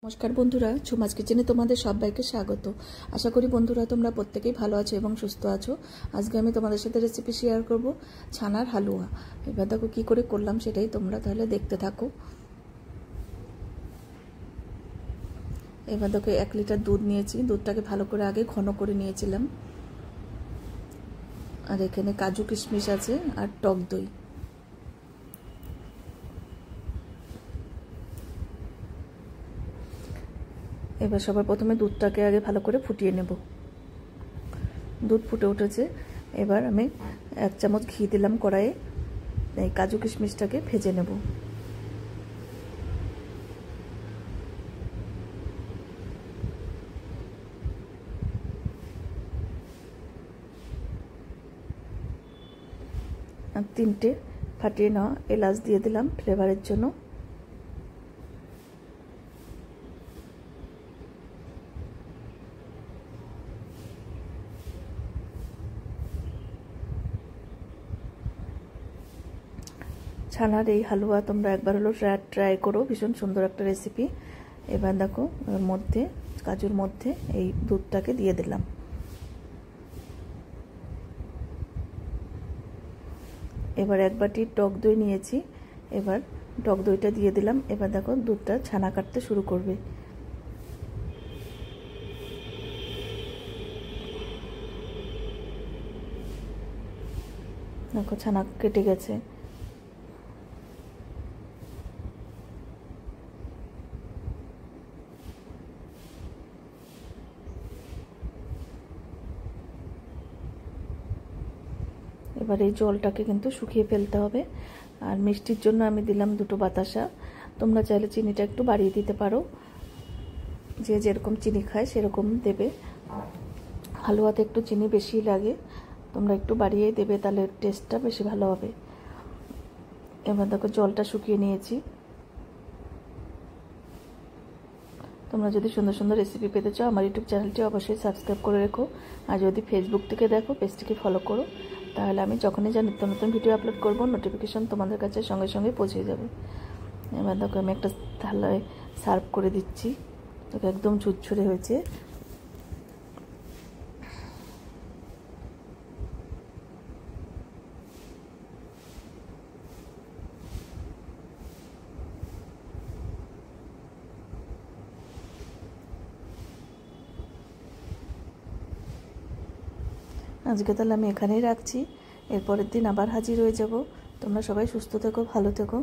নমস্কার বন্ধুরা, ঝুমাস কিচেনে তোমাদের সবাইকে স্বাগত। আশা করি বন্ধুরা তোমরা প্রত্যেকেই ভালো আছো এবং সুস্থ আছো। আজকে আমি তোমাদের সাথে রেসিপি শেয়ার করব ছানার হালুয়া। এবার দেখো কী করে করলাম সেটাই তোমরা তাহলে দেখতে থাকো। এবার দেখো 1 লিটার দুধ নিয়েছি, দুধটাকে ভালো করে আগে ঘন করে নিয়েছিলাম। আর এখানে কাজু কিশমিশ আছে আর টক দই। এবার সবার প্রথমে দুধটাকে আগে ভালো করে ফুটিয়ে নেব। দুধ ফুটে উঠেছে, এবার আমি 1 চামচ ঘি দিলাম কড়াইয়ে। এই কাজু কিশমিশটাকে ভেজে নেব। আর 3টে ফাটিয়ে নেওয়া এলাচ দিয়ে দিলাম ফ্লেভারের জন্য। ছানার এই হালুয়া তোমরা একবার হলো ট্রাই করো, ভীষণ সুন্দর একটা রেসিপি। এবার দেখো ওর মধ্যে কাজুর মধ্যে এই দুধটাকে দিয়ে দিলাম। এবার 1 বাটি টক দই নিয়েছি, এবার টক দইটা দিয়ে দিলাম। এবার দেখো দুধটা ছানা কাটতে শুরু করবে। দেখো ছানা কেটে গেছে। এবার এই জলটাকে কিন্তু শুকিয়ে ফেলতে হবে। আর মিষ্টির জন্য আমি দিলাম 2টো বাতাসা। তোমরা চাইলে চিনিটা একটু বাড়িয়ে দিতে পারো, যে যেরকম চিনি খায় সেরকম দেবে। হালুয়াতে একটু চিনি বেশি লাগে, তোমরা একটু বাড়িয়েই দেবে, তাহলে টেস্টটা বেশি ভালো হবে। এবার দেখো জলটা শুকিয়ে নিয়েছি। তোমরা যদি সুন্দর সুন্দর রেসিপি পেতে চাও আমার ইউটিউব চ্যানেলটি অবশ্যই সাবস্ক্রাইব করে রেখো। আর যদি ফেসবুক থেকে দেখো পেজটিকে ফলো করো, তাহলে আমি যখনই যা নিত্য নতুন ভিডিও আপলোড করব নোটিফিকেশন তোমাদের কাছে সঙ্গে সঙ্গে পৌঁছে যাবে। এবার দেখো আমি একটা থালায় সার্ভ করে দিচ্ছি। দেখো একদম ঝুরঝুরে হয়েছে। আজকে তাহলে আমি এখানেই রাখছি। এরপরের দিন আবার হাজির হয়ে যাব। তোমরা সবাই সুস্থ থেকো, ভালো থেকো।